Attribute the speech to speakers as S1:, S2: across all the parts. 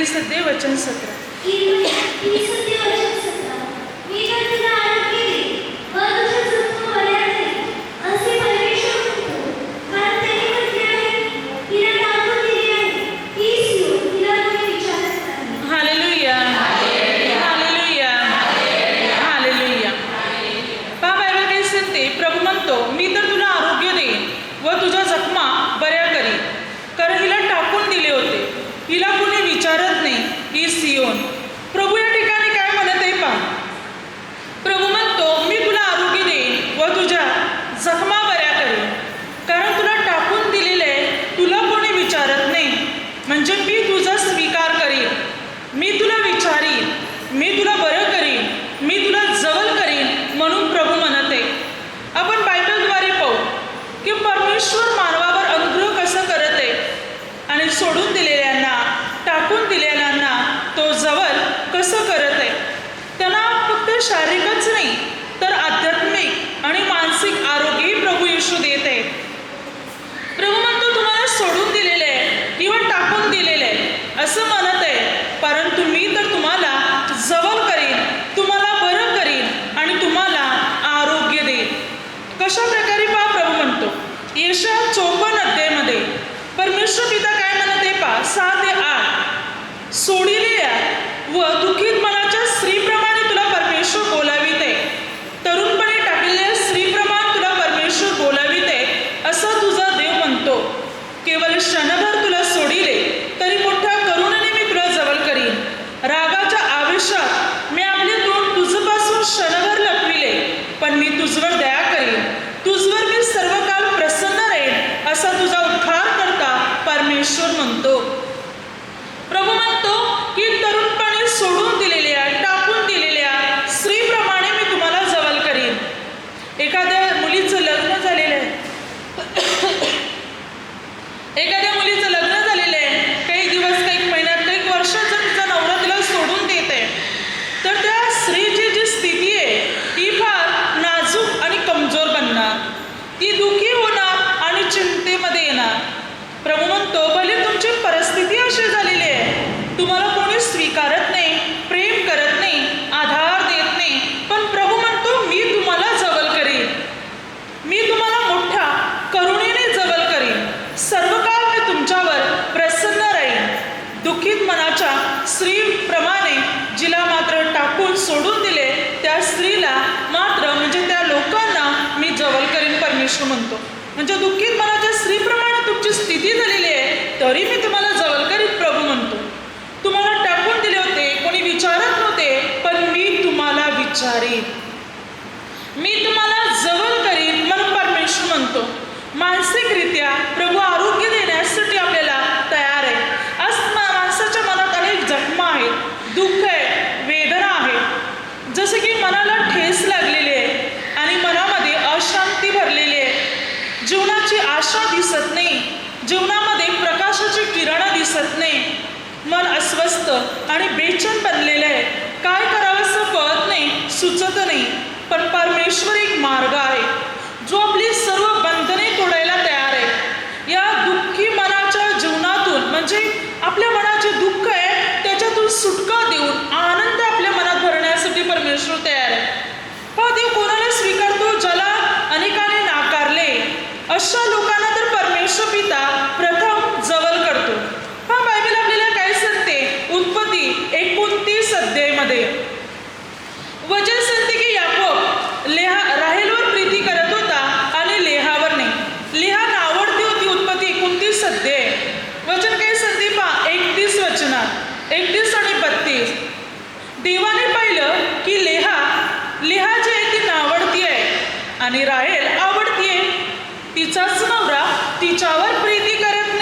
S1: सध्या वचन 17. प्रभू म्हणतो, मी तर तुला आरोग्य देईन व तुझ्या जखमा बऱ्या करीन, कारण हिला टाकून दिले होते, हिला कुणी विचारत नाही, ही सियोन. प्रभू या ठिकाणी काय म्हणत आहे पहा. प्रभू म्हणतो, मी तुला आरोग्य देईन व तुझ्या जखमा बऱ्या करीन, कारण तुला टाकून दिलेले तुला कोणी विचारत नाही. म्हणजे मी तुझा स्वीकार करीन, मी तुला विचारीन, मी तुला बरं करीन, मी तुला जवळ करीन, म्हणून प्रभू म्हणत आहे. आपण बायबलद्वारे पाहू की परमेश्वर मानवावर अनुग्रह कसं करत आहे आणि सोडून दिलेल्यांना, टाकून दिलेल्यांना तो जवळ कसं करत आहे. त्यांना फक्त शारीरिकच नाही तर आध्यात्मिक आणि मानसिक आरोग्यही प्रभू येशू देत आहे. प्रभू म्हणतो, तुम्हाला सोडून दिलेले आहे किंवा टाकून दिलेले आहे असं म्हणत आहे, परंतु मी तर तुम्हाला जवळ करीन, तुम्हाला बरं करीन आणि तुम्हाला आरोग्य देईन. कशा प्रकारे पहा प्रभू म्हणतो. यशाया 54 अध्यायामध्ये परमेश्वर पिता काय म्हणत आहे पहा, 6 ते 8. सोडिलेल्या व दुःखित मनाच्या स्त्रीप्रमाणे तुला परमेश्वर बोलाविते, तरुणपणे टाकलेल्या स्त्रीप्रमाणे तुला परमेश्वर बोलाविते, असं तुझा देव म्हणतो. केवळ क्षणभर तुला सोडिले तरी मोठ्या करुणेने मी तुला जवळ करीन. रागाच्या आवेशात मी आपले तोंड तुझपासून क्षणभर लपविले, पण मी तुझवर दया करीन, तुझवर मी सर्व काळ प्रसन्न राहीन, असा तुझा उद्धार करता परमेश्वर म्हणतो. प्रभू म्हणतो की तरुणपणे सोडून दिलेल्या, टाकून दिलेल्या स्त्रीप्रमाणे मी तुम्हाला जवळ करीन. एखाद्या मुलीचं लग्न झालेलं आहे, एखाद्या मुलीचं लग्न झालेलं आहे, काही दिवस, काही महिन्यात, काही वर्षात जर तिचा नवरा तिला सोडून देत आहे, तर त्या स्त्रीची जी स्थिती आहे ती फार नाजूक आणि कमजोर बनणार, ती दुःखी होणार आणि चिंतेमध्ये येणार. प्रभू म्हणतो, भले तुमची परिस्थिती अशी झालेली आहे, तुम्हाला कोणी स्वीकारत नाही, प्रेम करत नाही, आधार देत नाही, पण प्रभू म्हणतो, मी तुम्हाला जवळ करीन, मी तुम्हाला मोठ्या करुणेने जवळ करीन, सर्व काळ मी तुमच्यावर प्रसन्न राहीन. दुःखित मनाच्या स्त्रीप्रमाणे जिला मात्र टाकून सोडून दिले त्या स्त्रीला मात्र, म्हणजे त्या लोकांना मी जवळ करीन परमेश्वर म्हणतो. म्हणजे दुःखित मनाच्या स्त्रीप्रमाणे तुमची स्थिती झालेली आहे तरी मी तुम्हाला जवळ करीन प्रभू म्हणतो. तुम्हाला टाकून दिले होते, कोणी विचारत नव्हते, पण मी तुम्हाला विचारीन, मी तुम्हाला जवळ करीन, म्हणून परमेश्वर म्हणतो. मानसिकरित्या प्रभू आरोग्य देण्यासाठी आपल्याला तयार आहे. आज माणसाच्या मनात अनेक जखमा आहेत, दुःख आहे, वेदना आहे, जसे की मनाला ठेस लागलेली आहे आणि मनामध्ये अशांती भरलेली आहे, जीवनाची आशा दिसत नाही, जीवनामध्ये प्रकाशाची किरणं दिसत नाही, मन अस्वस्थ आणि बेचैन बनलेलं आहे, काय करावं असं कळत नाही, सुचत नाही. पण परमेश्वर एक मार्ग आहे जो आपली सर्व बंधने तोडायला तयार आहे. या दुःखी मनाच्या जीवनातून, म्हणजे आपल्या मनाचे दुःख आहे त्याच्यातून सुटका देऊन आनंद आपल्या मनात भरण्यासाठी परमेश्वर तयार आहे. पहा, देव कोणाला स्वीकारतो, ज्याला अनेकाने नाकारले अशा लोकांना तर परमेश्वर पिता प्रथम जवळ करतो. हा बायबल आपल्याला काय सांगते, उत्पत्ती 29 अध्यायामध्ये वचन सांगते की याकोब राहेलवर प्रीती करत होता आणि लेहावर नाही. लेहा नावडती होती. उत्पत्ती 29 अध्याय वचन काय सांगते पहा, 31 वचनात 31 आणि 32. देवाने पाहिलं की लेहा जी आहे ती नावडती आहे आणि राहेल आवडती आहे, तिचाच नवरा तिच्यावर प्रीती करत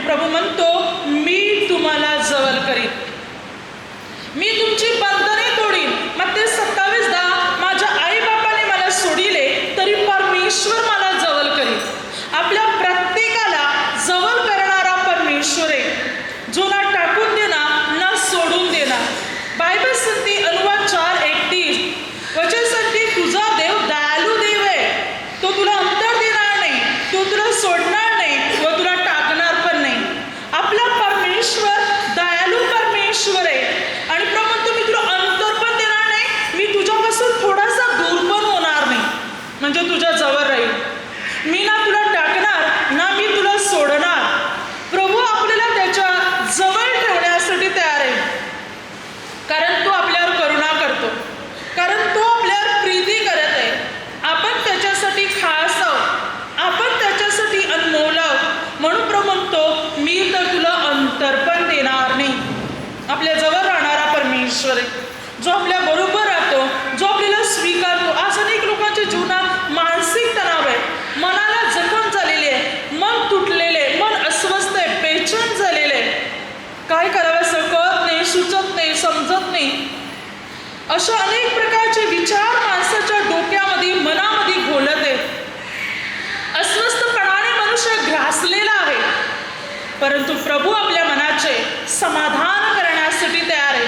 S1: प्रभू म्हणतो, मी तुम्हाला जवळ करीन, मी तुमची बंधने तोडीन. मत्ती 27:10, माझ्या आई बापाने मला सोडिले तरी परमेश्वर मला जवळ करीन. आपल्या प्रत्येकाला जवळ करणारा परमेश्वर आहे, जो ना टाकून देणार ना सोडून देणार. बायबल सांगते, अनुवाद 4:31, वचन सांगते, तुझा देव दयालू देव आहे, तो तुला अंतर देणार नाही, तो तुला सोडणार नाही व तुला टाकणार पण नाही. आपला परमेश्वर दयालू परमेश्वर आहे. आणि प्रभू म्हणतो, मी तुला अंतर पण देणार नाही, मी तुझ्यापासून थोडासा दूर पण होणार नाही, म्हणजे तुझ्या जवळ राहील. मी ना तुला टाकणार ना मी तुला सोडणार. प्रभू आपल्याला त्याच्या जवळ ठेवण्यासाठी तयार आहे, कारण तो आपल्यावर करुणा करतो, कारण तो आपल्यावर प्रीती करत आहे. आपण त्याच्यासाठी खास आहोत, आपण त्याच्यासाठी अनमोल आहोत. म्हणून प्रभू म्हणतो, मी तर तुला अंतर पण देणार नाही. आपल्या जवळ राहणारा परमेश्वर आहे, जो आपल्या बरोबर राहतो, जो आपल्याला स्वीकारतो. आज अनेक लोकांच्या जीवनात मानसिक तणाव आहे, मनाला जखम झालेली आहे, मन तुटलेले, मन अस्वस्थ आहे, बेचैन झालेले आहे. काय करावं असं कळत नाही, सुचत नाही, समजत नाही. अशा अनेक प्रकारचे विचार माणसाच्या डोक्यामध्ये, मनामध्ये घोलत आहेत. अस्वस्थपणाने मनुष्य ग्रासलेला आहे, परंतु प्रभू आपल्या मनाचे समाधान करण्यासाठी तयार आहे,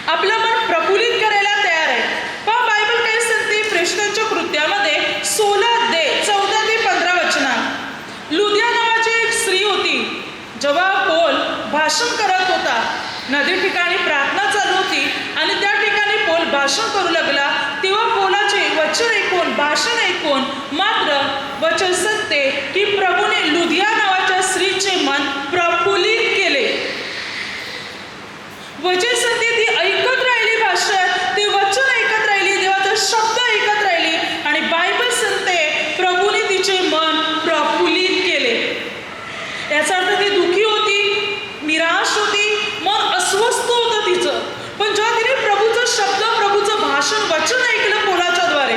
S1: आपलं मन प्रफुल्लित करायला तयार आहे. पहा बायबल काय सांगते, प्रेषितांच्या कृत्यामध्ये 16:14-15 वचनात, लुदिया नावाची एक स्त्री होती. जेव्हा पौल भाषण करत होता, नदी ठिकाणी प्रार्थना चालू होती आणि त्या ठिकाणी पौल भाषण करू लागला, तेव्हा पौलाचे वचन ऐकून, भाषण ऐकून मात्र वचन सांगते की प्रभूने लुदिया नावाच्या स्त्रीचे मन प्रफुल्लित केले. वचन सांगते, ती ऐकत राहिली भाषण, ते वचन ऐकत राहिली, देवाचा शब्द ऐकत राहिली आणि बायबल सांगते प्रभूने तिचे मन प्रफुल्लित केले. याचा अर्थ ती दुःखी होती, निराश होती, मन अस्वस्थ होतं तिचं, पण जेव्हा तिने प्रभूचा शब्द, प्रभूचं भाषण, वचन ऐकलं पौलाच्या द्वारे,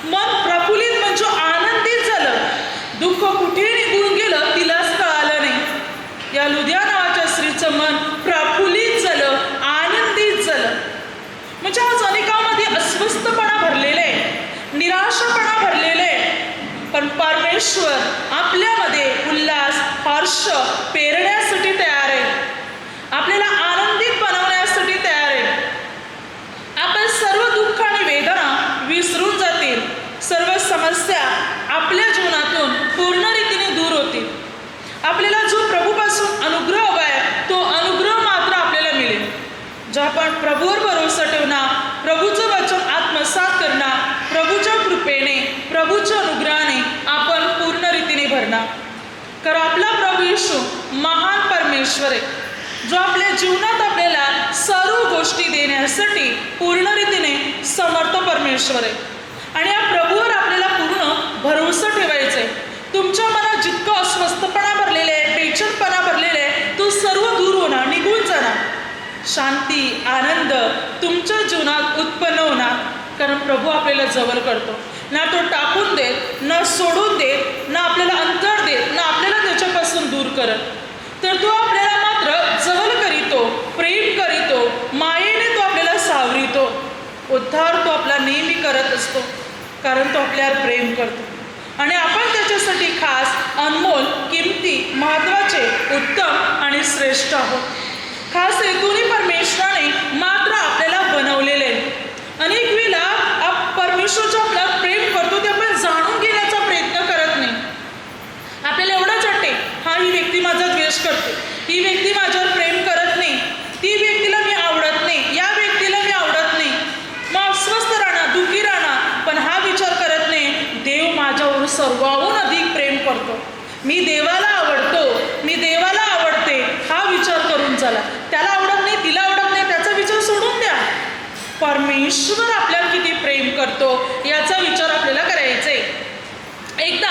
S1: मन प्रफुल्लित म्हणजे आनंदित झालं. दुःख कुठे निघून गेलं तिलाच कळालं नाही. या लुदिया नावाच्या स्त्रीचं मन प्रफुल्लित झालं, आनंदित झालं. म्हणजे आज अनेकांमध्ये अस्वस्थपणा भरलेला आहे, निराशापणा भरलेला आहे, पण परमेश्वर आपल्यामध्ये उल्हास, हर्ष पेरण्यासाठी तयार आहे, आपल्याला आनंदित बनवण्यासाठी तयार आहे. आपण सर्व दुःख आणि वेदना विसरून जातील, सर्व समस्या आपल्या जीवनातून पूर्ण रीतीने दूर होतील. आपल्याला जो प्रभूपासून अनुग्रह हवा आहे, तो अनुग्रह मात्र आपल्याला मिळेल. जेव्हा आपण प्रभूवर भरोसा ठेवणार, प्रभूचं वचन आत्मसात करणार, प्रभूच्या कृपेने, प्रभूच्या अनुग्रहाने आपण पूर्ण रीतीने भरणार. कारण आपला प्रभू येशू महान परमेश्वर आहे, जो आपल्या जीवनात आपल्याला सर्व गोष्टी देण्यासाठी पूर्ण रीतीने समर्थ परमेश्वर आहे. आणि या प्रभूवर आपल्याला पूर्ण भरोसा ठेवायचा आहे. तुमच्या मनात जितकं अस्वस्थपणा भरलेलं आहे, बेचैनपणा भरलेला आहे, तो सर्व दूर होणार, निघून जाणार. शांती, आनंद तुमच्या जीवनात उत्पन्न होणार, कारण प्रभू आपल्याला जवळ करतो. ना तो टाकून देत, ना सोडून देत, ना आपल्याला अंतर देत, ना आपल्याला त्याच्यापासून दूर करत, तर तो आपल्याला मात्र जवळ करीतो, प्रेम करीतो, मायेने तो आपल्याला सावरितो. उद्धार तो आपला नेहमी करत असतो, कारण तो आपल्यावर प्रेम करतो आणि आपण त्याच्यासाठी खास, अनमोल, किमती, महत्त्वाचे, उत्तम आणि श्रेष्ठ आहोत. खास हेतूने परमेश्वराने मात्र आपल्याला बनवलेले आहे. अनेक वेळेला परमेश्वर जो आपला प्रेम करतो ते आपण जाणून घेण्याचा प्रयत्न करत नाही. आपल्याला एवढंच वाटते, हा ही व्यक्ती माझा द्वेष करते, ही व्यक्ती माझ्यावर प्रेम करत नाही, ती व्यक्तीला मी आवडत नाही, या व्यक्तीला मी आवडत नाही. मग अस्वस्थ राहणार, दुःखी राहणार, पण हा विचार करत नाही, देव माझ्यावर सर्वाहून अधिक प्रेम करतो, मी देवाला आवडतो, मी देवाला आवडते, हा विचार करून चला. त्याला आवडत नाही, तिला आवडत नाही, त्याचा विचार सोडून द्या. परमेश्वर आपल्याला किती प्रेम करतो याचा विचार आपल्याला करायचा आहे. एकदा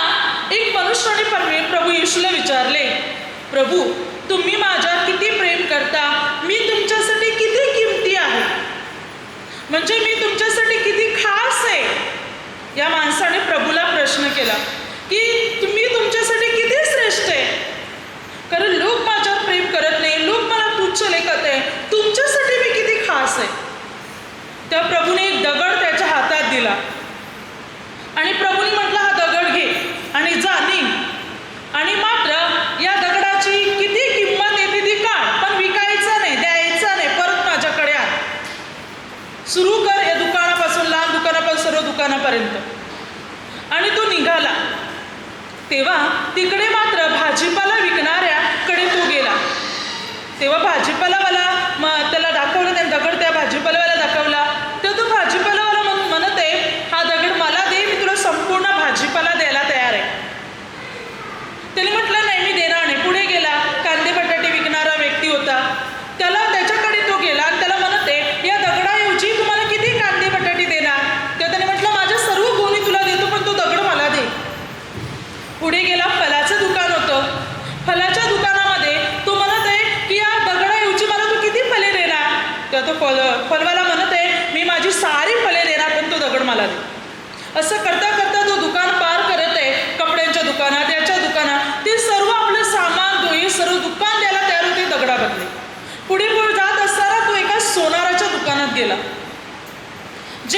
S1: एक मनुष्याने प्रभू येशूला विचारले, प्रभू तुम्ही माझ्यावर किती प्रेम करता, मी तुमच्यासाठी किती किमती आहे, म्हणजे मी तुमच्यासाठी किती खास आहे. या माणसाने प्रभूला प्रश्न केला की तुम्ही तुमच्यासाठी किती श्रेष्ठ आहे, कारण लोक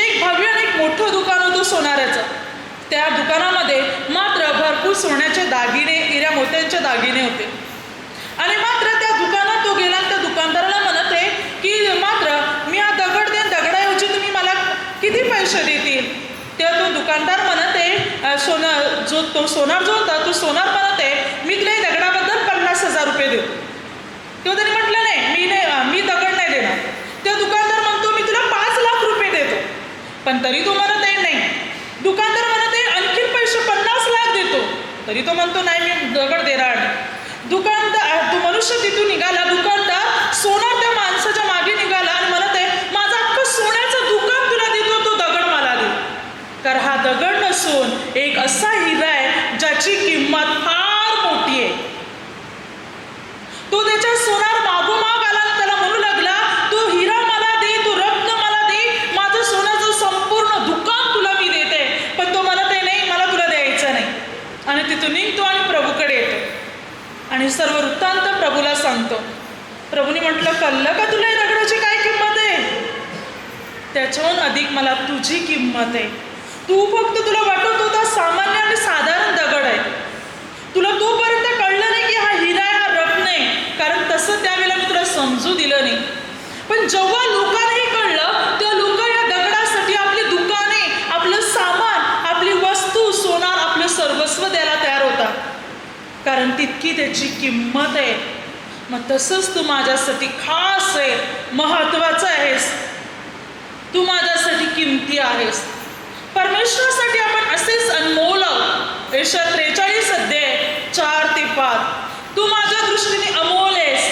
S1: जे एक भव्य आणि एक मोठं दुकान होतं सोनाराचं. त्या दुकानामध्ये मात्र भरपूर सोन्याचे दागिने, हिऱ्या मोत्यांचे दागिने होते. आणि मात्र त्या दुकानात तो गेला, त्या दुकानदाराला म्हणत आहे की मात्र मी हा दगड देईन, दगडाऐवजी तुम्ही मला किती पैसे देतील. तेव्हा तो दुकानदार म्हणत आहे, सोनार जो होता तो सोनार म्हणत आहे, मी तुला दगडाबद्दल 50,000 रुपये देतो. तेव्हा त्यांनी म्हटलं नाही, मी दगड नाही देणार. तेव्हा दुकानदार म्हणतो मी तुला 5,00,000 रुपये देतो. पण तरी तो म्हणत आहे नाही. दुकानदार म्हणत आहे आणखीन पैसे 50,00,000 देतो. तरी तो म्हणतो नाही, मी दगड देणार नाही. तो मनुष्य तिथून निघाला. दुकानदार सोनार त्या माणसाच्या मागे निघाला आणि म्हणत आहे माझं अख्खं सोन्याचं दुकान तुला देतो, तो दगड मला दे. तर हा दगड नसून एक असा हिरा आहे ज्याची किंमत फार मोठी आहे. तो त्याच्या सोनार मागोमाग आला आणि त्याला म्हणू लागला तो हिरा मला दे, तो रत्न मला दे, माझं सोन्याचं संपूर्ण दुकान तुला मी देते. पण तो म्हणत आहे नाही, मला तुला द्यायचं नाही. आणि तिथून निघतो आणि प्रभूकडे येतो आणि सर्व वृत्तांत प्रभूला सांगतो. प्रभूने म्हटलं कळलं का तुला या दगडाची काय किंमत आहे? त्याच्याहून अधिक मला तुझी किंमत आहे. तुला वाटत होता सामान्य आणि साधारण दगड आहे. तुला तोपर्यंत कळलं नाही की हा हिरा आहे, हा रत्न आहे. कारण तसं त्यावेळेला मी तुला समजू दिलं नाही. पण जेव्हा लोकांनाही कळलं तेव्हा लोक या दगडासाठी आपली दुकाने, आपलं सामान, आपली वस्तू, सोनार, आपलं सर्वस्व द्यायला तयार होता. कारण तितकी त्याची किंमत आहे. मग तसंच तू माझ्यासाठी खास आहे, महत्वाचं आहेस. तू माझ्यासाठी किमती आहेस. परमेश्वरासाठी आपण असेच अनमोल. यशा 43 अध्याय 4 ते 5. तू माझ्या दृष्टीने अमोल आहेस.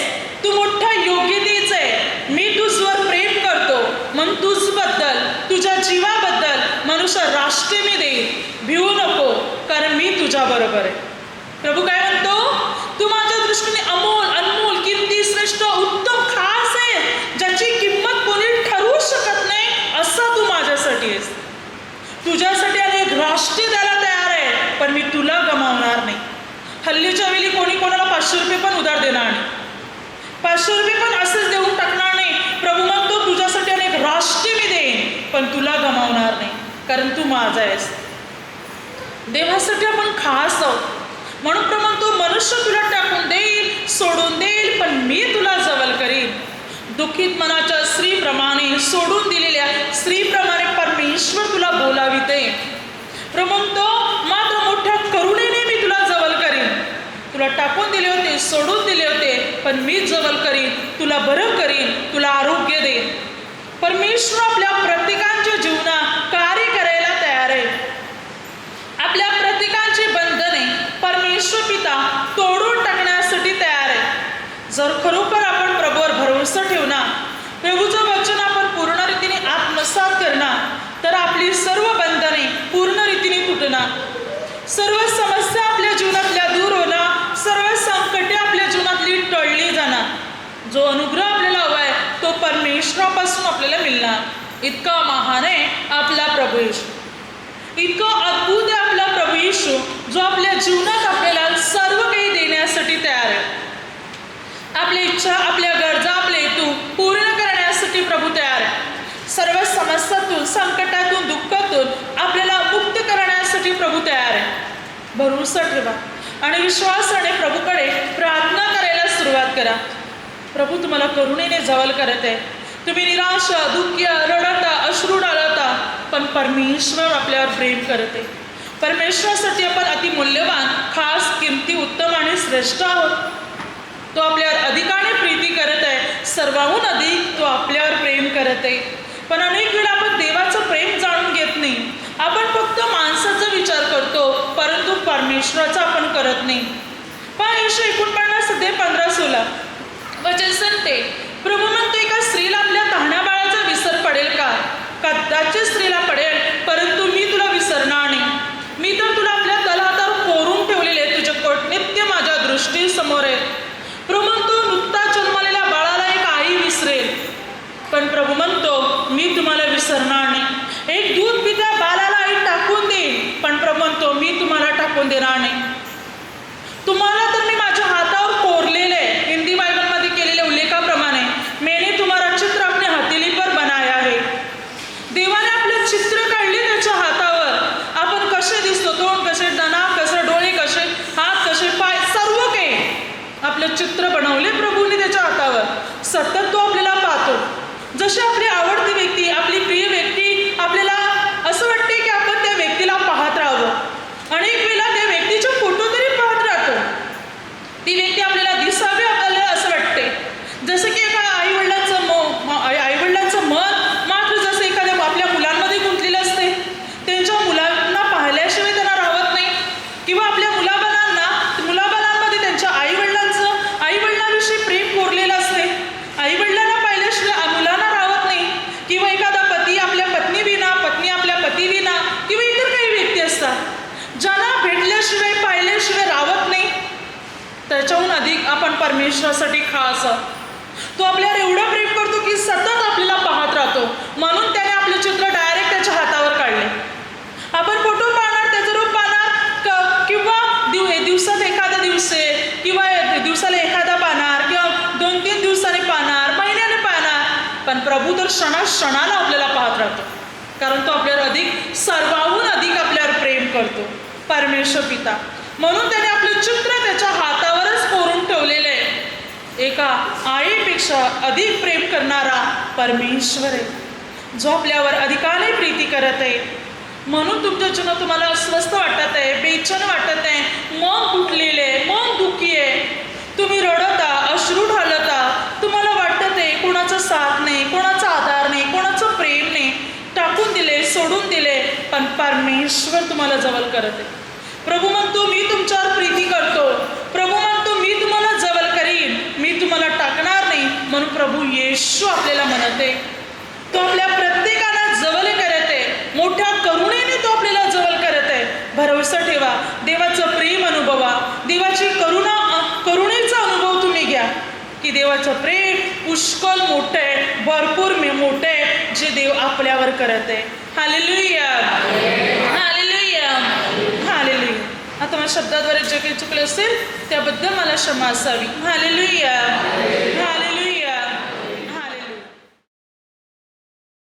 S1: तू मोठ्या योग्यतेच आहे. मी तुझवर प्रेम करतो म्हणून तुझबद्दल, तुझ्या जीवाबद्दल मनुष्य राष्ट्रे मी देईल. भिवू नको कारण मी तुझ्या बरोबर आहे. प्रभू काय म्हणतो? तू माझ्या दृष्टीने अमोल, अनमोल, किमती, श्रेष्ठ, उत्तम, खास आहे, ज्याची किंमत कोणी ठरवू शकत नाही, असा तू माझ्यासाठी आहेस. तुझ्यासाठी अनेक राष्ट्रे द्यायला तयार आहे, पण मी तुला गमावणार नाही. हल्लीच्या वेळी कोणी कोणाला 500 रुपये पण उधार देणार नाही. 500 रुपये पण असेच देऊन टाकणार नाही. प्रभू म्हणतो तुझ्यासाठी अनेक राष्ट्रे मी देईन, पण तुला गमावणार नाही, कारण तू माझा आहेस. देवासाठी आपण खास आहोत. म्हणून प्रभू म्हणतो मनुष्य तुला टाकून देईल, सोडून देईल, पण मी तुला जवळ करीन. दुःखित मनाच्या स्त्रीप्रमाणे, सोडून दिलेल्या स्त्रीप्रमाणे परमेश्वर तुला बोलाविते. प्रभू म्हणतो मात्र मोठ्या करुणेने मी तुला जवळ करीन. तुला टाकून दिले होते, सोडून दिले होते, पण मी जवळ करीन, तुला बरं करीन, तुला आरोग्य देईन. परमेश्वर आपल्या प्रत्येकाच्या जीवनात कार्य करायला तयार आहे. आपल्या प्रत्येकाची बंधने परमेश्वर पिता तोडून टाकण्यासाठी तयार आहे. जर खरोखर आपण प्रभूवर भरोसा ठेवणार, प्रभूचं वचन आपण पूर्ण रीतीने आत्मसात करणार, तर आपली सर्व बंधने पूर्ण रीतीने तुटणार. सर्व समस्या आपल्या जीवनातल्या दूर होणार. सर्व संकटे आपल्या जीवनातली टळली जाणार. जो अनुग्रह आपल्याला हवा आहे तो परमेश्वरापासून आपल्याला मिळणार. इतका महान आहे आपला प्रभू येशू. इतकं अद्भुत आहे आपला प्रभू येशू, जो आपल्या जीवनात आपल्याला सर्व काही देण्यासाठी तयार आहे. आपल्या इच्छा, आपल्या गरजा, आपले हेतू पूर्ण करण्यासाठी प्रभू तयार आहे. सर्व समस्यातून, संकटातून, दुःखातून आपल्याला मुक्त करण्यासाठी प्रभू तयार आहे. भरोसा ठेवा आणि विश्वासाने प्रभूकडे प्रार्थना करायला सुरुवात करा. प्रभू तुम्हाला करुणेने जवळ करत आहे. तुम्ही निराश, दुःखी, रडता, अश्रू डाळता, पण परमेश्वर आपल्यावर प्रेम करत आहे. परमेश्वरासाठी आपण अतिमूल्यवान, खास, किमती, उत्तम आणि श्रेष्ठ आहोत. तो आपल्यावर अधिकाने प्रीती करत आहे. सर्वाहून अधिक तो आपल्यावर प्रेम करत आहे. पण अनेक वेळा आपण देवाचं प्रेम जाणून घेत नाही. आपण फक्त माणसाचा विचार करतो, परंतु परमेश्वराचा आपण करत नाही. पण यशा 49 अध्याय 15-16 वचन सांगते, प्रभू म्हणतो एका स्त्रीला आपल्या तहाण्या बाळाचा विसर पडेल का? कदाचित स्त्रीला पडेल, परंतु मी तुला विसरणार नाही. मी तर तुला आपल्या तलहातावर कोरून ठेवलेले, तुझे कोटनित्य माझ्या दृष्टीसमोर आहे. प्रभू म्हणतो नुकता जन्मलेल्या बाळाला एक आई विसरेल, पण प्रभू म्हणतो मी तुम्हाला विसरणार नाही. एक दूध पित्या बाळाला आई टाकून देईल, पण प्रभू म्हणतो मी तुम्हाला टाकून देणार नाही. तुम्हाला तर मी माझ्या हातावर कोरलेले, हिंदी बायबलमध्ये केलेल्या उल्लेखाप्रमाणे, मैंने तुम्हारा चित्र अपने हथेली पर बनाया है. देवाने आपलं चित्र बनवले प्रभूने त्याच्या हातावर. सतत तो आपल्याला पाहतो. जशी आपली आवडती व्यक्ती, आपली प्रिय व्यक्ती, आपल्याला असं वाटते की आपण त्या व्यक्तीला पाहत राहावं. अनेक वेळेला त्या व्यक्तीचे फोटो तरी पाहत राहतो. ती व्यक्ती आपल्याला दिसावी आपल्याला असं वाटते. जसं की एका आईवडिलांचं मन मात्र जसं एखाद्या आपल्या मुलांमध्ये गुंतलेलं असते. त्यांच्या मुलांना पाहिल्याशिवाय त्यांना राहत नाही. किंवा आपल्या मुलाबाळांमध्ये त्यांच्या आईवडिलांविषयी प्रेम कोरलेलं असते. आईवडिलांना पाहिल्याशिवाय मुलांना राहत नाही. किंवा एखादा पती आपल्या पत्नीविना, पत्नी आपल्या पतीविना, किंवा इतर काही व्यक्ती असतात ज्यांना भेटल्याशिवाय पाहिल्याशिवाय राहत नाही. त्याच्याहून अधिक आपण परमेश्वरासाठी खास आहोत. तो आपल्यावर एवढं प्रेम करतो की सतत आपल्याला पाहत राहतो. म्हणून त्याने आपले चित्र डायरेक्ट त्याच्या हातावर काढले. आपण फोटो पाहणार, त्याचं रूप पाहणार, किंवा दिवसात एखादा दिवसे, किंवा दिवसाला एखादा पाहणार, किंवा 2-3 दिवसांनी पाहणार, महिन्याने पाहणार. पण प्रभू तर क्षणाला आपल्याला पाहत राहतो. कारण तो आपल्यावर सर्वाहून अधिक आपल्यावर प्रेम करतो, परमेश्वर पिता. म्हणून त्याने आपले चित्र त्याच्या हातावरच कोरून ठेवलेले आहे. एका आईपेक्षा अधिक प्रेम करणारा परमेश्वर आहे, जो आपल्यावर अधिकाने प्रीती करत आहे. म्हणून तुमच्या जीवनात तुम्हाला अस्वस्थ वाटत आहे, बेचैन वाटत आहे, मन तुटलेले आहे, मन दुःखी आहे, तुम्ही रडता, अश्रू ढालता, तुम्हाला वाटत आहे कोणाचा साथ नाही, कोणाचा आधार नाही, कोणाचं प्रेम नाही, टाकून दिले, सोडून दिले. पण परमेश्वर तुम्हाला जवळ करत आहे. प्रभू म्हणतो मी तुमच्यावर प्रीती करतो. प्रभू म्हणतो मी तुम्हाला जवळ करीन, मी तुम्हाला टाकणार नाही. म्हणून प्रभू येशू आपल्याला म्हणत आहे. तो आपल्या प्रत्येकाला जवळ करत आहे. मोठ्या करुणेने तो आपल्याला जवळ करत आहे. भरोसा ठेवा, देवाचं प्रेम अनुभवा, देवाची करुणेचा अनुभव तुम्ही घ्या की देवाचं प्रेम पुष्कळ मोठं आहे, भरपूर मोठं आहे, जे देव आपल्यावर करत आहे. Hallelujah, hallelujah, hallelujah. आता माझ्या शब्दाद्वारे जे काही चुकले असेल त्याबद्दल मला क्षमा असावी. Hallelujah, hallelujah.